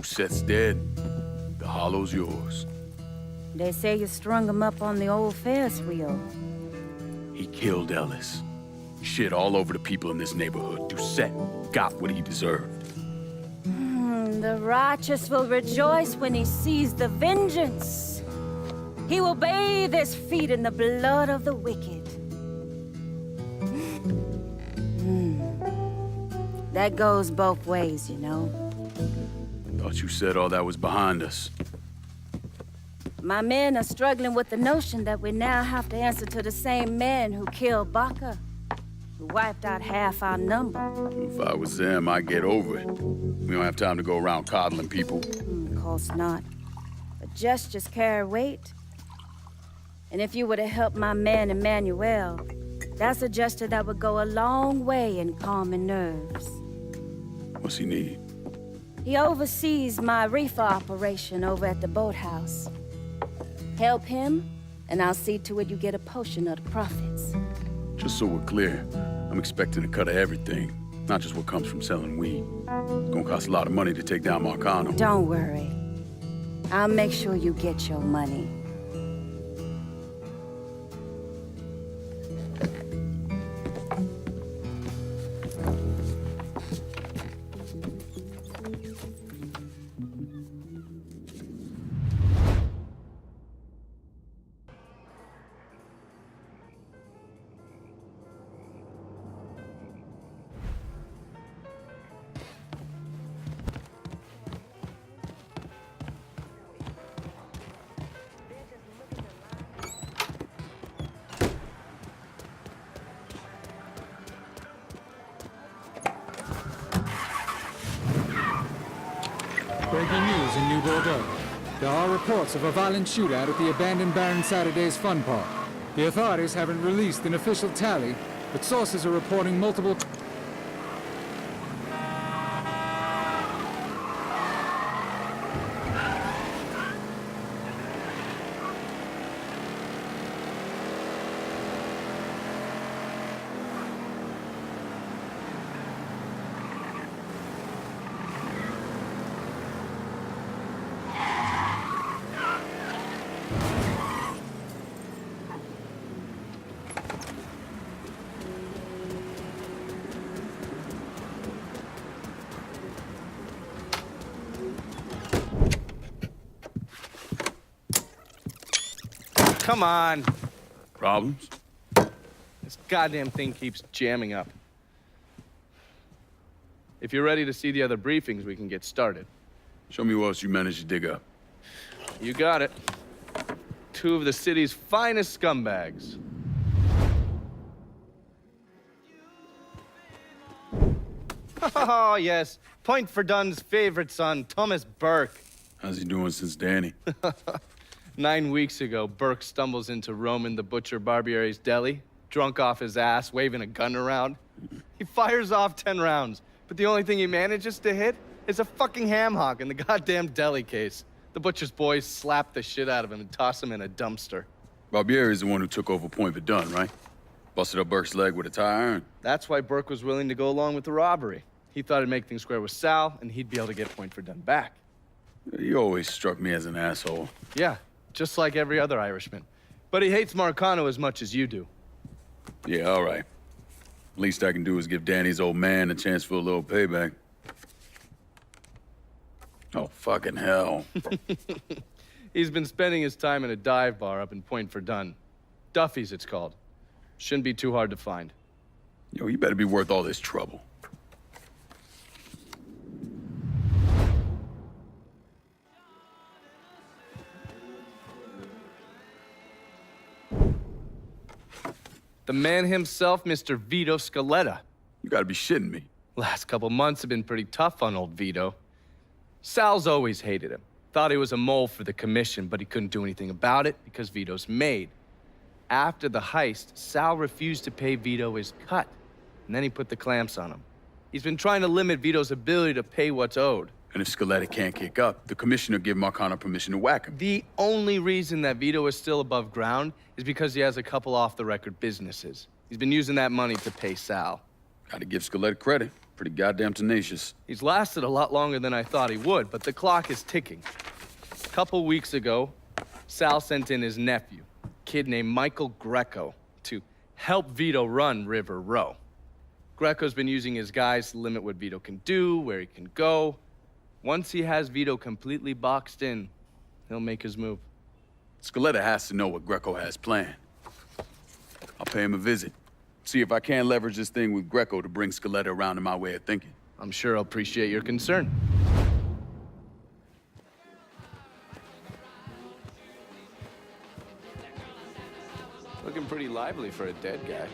Doucette's dead. The hollow's yours. They say you strung him up on the old Ferris wheel. He killed Ellis. Shit all over the people in this neighborhood. Doucette got what he deserved. The righteous will rejoice when he sees the vengeance. He will bathe his feet in the blood of the wicked. That goes both ways, you know. Thought you said all that was behind us. My men are struggling with the notion that we now have to answer to the same men who killed Baca, who wiped out half our number. If I was them, I'd get over it. We don't have time to go around coddling people. Of course not. But gestures carry weight. And if you were to help my man Emmanuel, that's a gesture that would go a long way in calming nerves. What's he need? He oversees my reefer operation over at the boathouse. Help him, and I'll see to it you get a portion of the profits. Just so we're clear, I'm expecting a cut of everything, not just what comes from selling weed. It's gonna cost a lot of money to take down Marcano. Don't worry. I'll make sure you get your money. Breaking news in New-Bordо. There are reports of a violent shootout at the abandoned Baron Saturday's fun park. The authorities haven't released an official tally, but sources are reporting multiple... Come on. Problems? This goddamn thing keeps jamming up. If you're ready to see the other briefings, we can get started. Show me what else you managed to dig up. You got it. Two of the city's finest scumbags. Oh, yes. Point for Dunn's favorite son, Thomas Burke. How's he doing since Danny? 9 weeks ago, Burke stumbles into Roman the Butcher Barbiere's deli, drunk off his ass, waving a gun around. He fires off 10 rounds, but the only thing he manages to hit is a fucking ham hock in the goddamn deli case. The butcher's boys slap the shit out of him and toss him in a dumpster. Barbiere's the one who took over Point Verdun, right? Busted up Burke's leg with a tire iron. That's why Burke was willing to go along with the robbery. He thought it'd make things square with Sal, and he'd be able to get Point Verdun back. He always struck me as an asshole. Yeah, just like every other Irishman. But he hates Marcano as much as you do. Yeah, all right. Least I can do is give Danny's old man a chance for a little payback. Oh, fucking hell. He's been spending his time in a dive bar up in Point Verdun. Duffy's, it's called. Shouldn't be too hard to find. Yo, you better be worth all this trouble. The man himself, Mr. Vito Scaletta. You gotta be shitting me. Last couple months have been pretty tough on old Vito. Sal's always hated him. Thought he was a mole for the commission, but he couldn't do anything about it because Vito's made. After the heist, Sal refused to pay Vito his cut, and then he put the clamps on him. He's been trying to limit Vito's ability to pay what's owed. And if Scaletta can't kick up, the commissioner give Marcano permission to whack him. The only reason that Vito is still above ground is because he has a couple off-the-record businesses. He's been using that money to pay Sal. Gotta give Scaletta credit. Pretty goddamn tenacious. He's lasted a lot longer than I thought he would, but the clock is ticking. A couple weeks ago, Sal sent in his nephew, a kid named Michael Greco, to help Vito run River Row. Greco's been using his guys to limit what Vito can do, where he can go. Once he has Vito completely boxed in, he'll make his move. Scaletta has to know what Greco has planned. I'll pay him a visit. See if I can't leverage this thing with Greco to bring Scaletta around to my way of thinking. I'm sure he'll appreciate your concern. Looking pretty lively for a dead guy.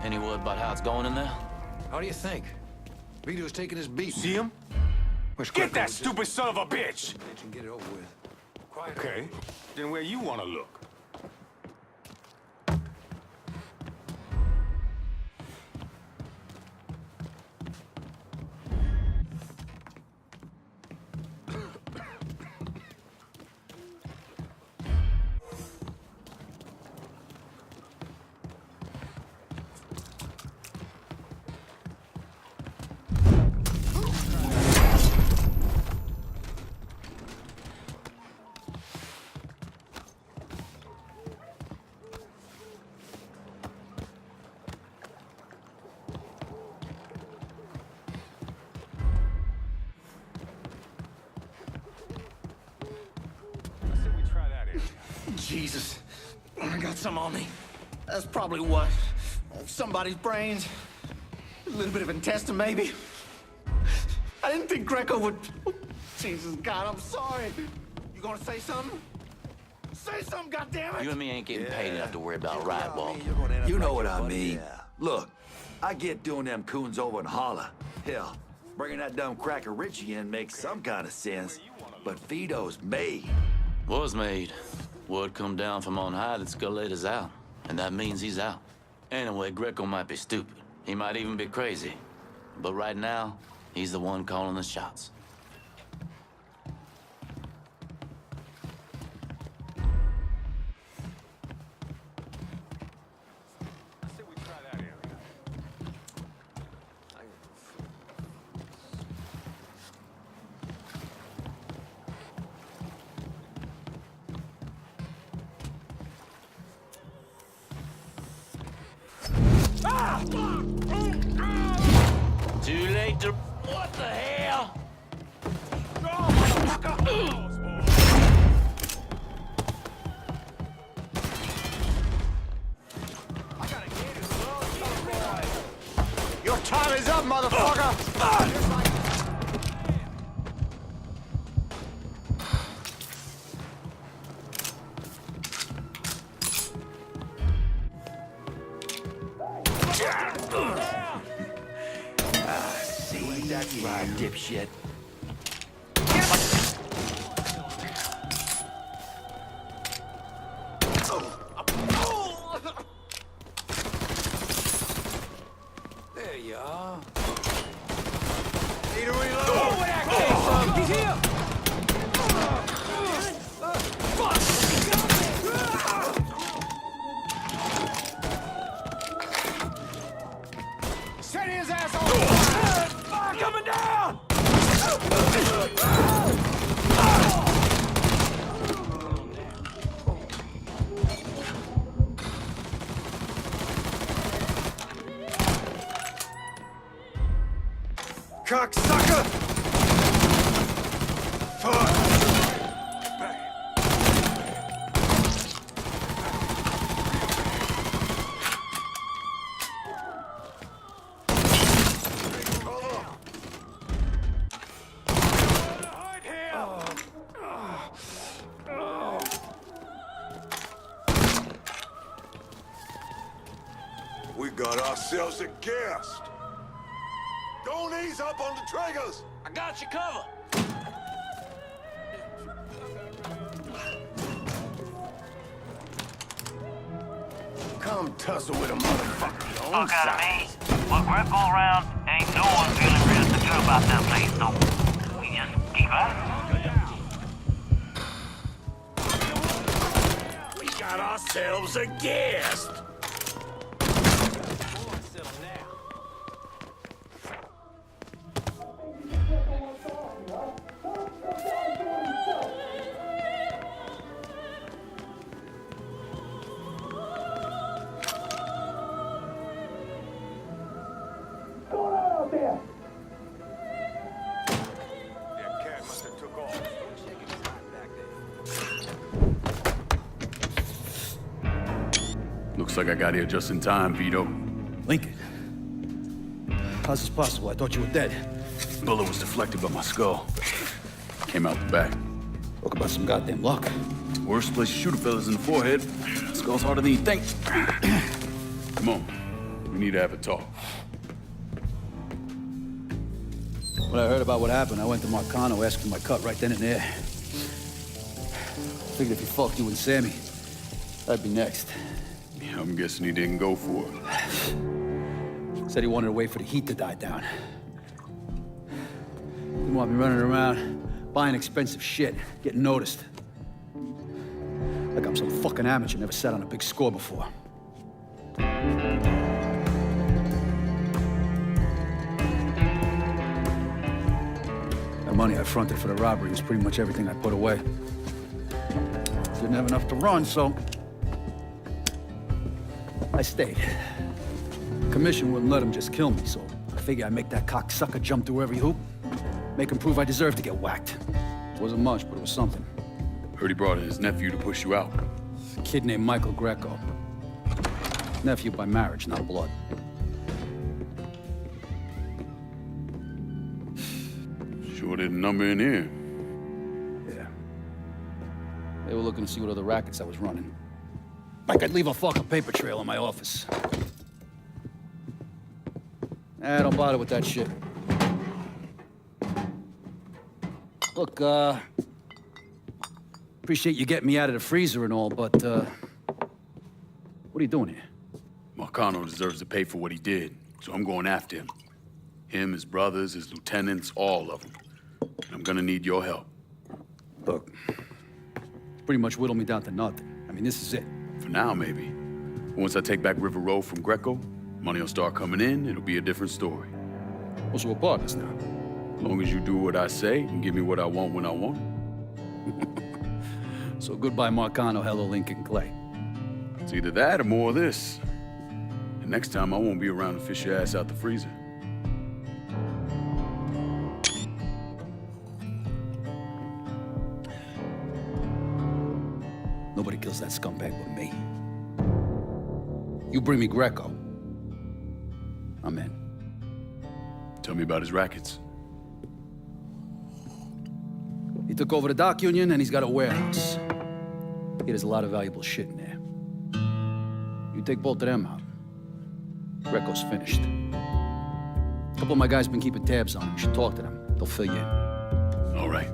Any word about how it's going in there? How do you think? Vito's taking his beat. See him? Get that stupid son of a bitch! And get it over with. Quiet. Okay, then where you want to look? Jesus, I got some on me. That's probably what? Somebody's brains? A little bit of intestine, maybe? I didn't think Greco would... Jesus, God, I'm sorry. You gonna say something? Say something, goddammit! You and me ain't getting paid enough to worry about right walk. You know what I mean. Look, I get doing them coons over in Holla. Hell, bringing that dumb cracker Richie in makes some kind of sense. But Vito's made. Was made. Word come down from on high that Scaletta's out. And that means he's out. Anyway, Greco might be stupid. He might even be crazy. But right now, he's the one calling the shots. Too late to... What the hell? Your time is up, motherfucker! That's right, dipshit. There you are. Need a reload. Oh, where that came from? He's here. Set his ass on fire! Fire coming down! Cocksucker! Fuck! We got ourselves a guest. Don't ease up on the triggers. I got you covered. Come tussle with a motherfucker. Fuck out of me. With Greco around, ain't no one feeling real secure about that place, so we just keep at it. We got ourselves a guest. Looks like I got here just in time, Vito. Lincoln. How's this possible? I thought you were dead. Bullet was deflected by my skull. Came out the back. Talk about some goddamn luck. Worst place to shoot a fella's in the forehead. Skull's harder than you think. Come on. We need to have a talk. When I heard about what happened, I went to Marcano, asked for my cut right then and there. Figured if he fucked you and Sammy, I'd be next. Yeah, I'm guessing he didn't go for it. Said he wanted to wait for the heat to die down. Didn't want me running around, buying expensive shit, getting noticed. Like I'm some fucking amateur, never sat on a big score before. The money I fronted for the robbery was pretty much everything I put away. Didn't have enough to run, so I stayed. Commission wouldn't let him just kill me, so I figured I'd make that cocksucker jump through every hoop. Make him prove I deserve to get whacked. Wasn't much, but it was something. Heard he brought in his nephew to push you out. A kid named Michael Greco. Nephew by marriage, not blood. Sure didn't number in here. Yeah. They were looking to see what other rackets I was running. Like I'd leave a fucking paper trail in my office. Don't bother with that shit. Look, appreciate you getting me out of the freezer and all, but, what are you doing here? Marcano deserves to pay for what he did, so I'm going after him. Him, his brothers, his lieutenants, all of them. And I'm gonna need your help. Look, pretty much whittled me down to nothing. I mean, this is it. For now, maybe. Once I take back River Road from Greco, money will start coming in, it'll be a different story. Well, so we're partners now. As long as you do what I say and give me what I want when I want it. So goodbye, Marcano, hello, Lincoln Clay. It's either that or more of this. And next time, I won't be around to fish your ass out the freezer. Nobody kills that scumbag but me. You bring me Greco, I'm in. Tell me about his rackets. He took over the dock union and he's got a warehouse. There's a lot of valuable shit in there. You take both of them out, Greco's finished. A couple of my guys been keeping tabs on him. You should talk to them. They'll fill you in. All right.